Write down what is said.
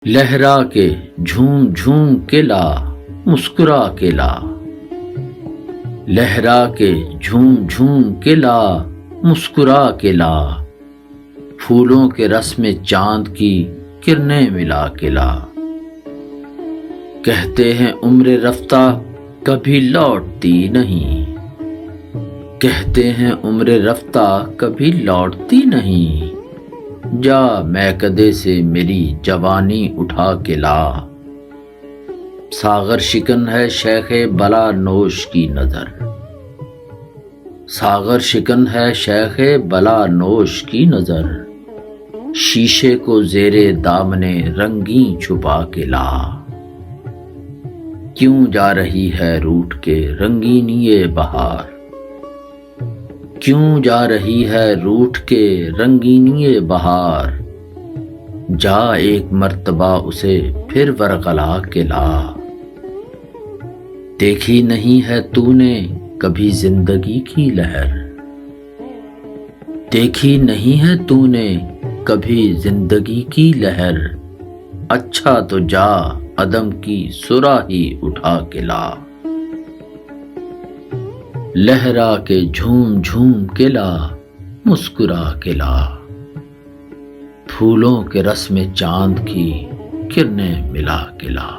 لہرا کے جھوم جھوم کے لا مسکرا کے لا، لہرا کے جھوم جھوم کے لا مسکرا کے لا، پھولوں کے رس میں چاند کی کرنیں ملا کے لا۔ کہتے ہیں عمر رفتہ کبھی لوٹتی نہیں، کہتے ہیں عمر رفتہ کبھی لوٹتی نہیں، جا میکدے سے میری جوانی اٹھا کے لا۔ ساغر شکن ہے شیخ بلا نوش کی نظر، ساغر شکن ہے شیخ بلا نوش کی نظر، شیشے کو زیر دامن رنگیں چھپا کے لا۔ کیوں جا رہی ہے روٹھ کے رنگینی بہار، کیوں جا رہی ہے روٹھ کے رنگینی بہار، جا ایک مرتبہ اسے پھر ورغلا کے لا۔ دیکھی نہیں ہے تو نے کبھی زندگی کی لہر، دیکھی نہیں ہے تو نے کبھی زندگی کی لہر، اچھا تو جا عدم کی صراحی اٹھا کے لا۔ لہرا کے جھوم جھوم کے لا مسکرا کے لا، پھولوں کے رس میں چاند کی کرنیں ملا کے لا۔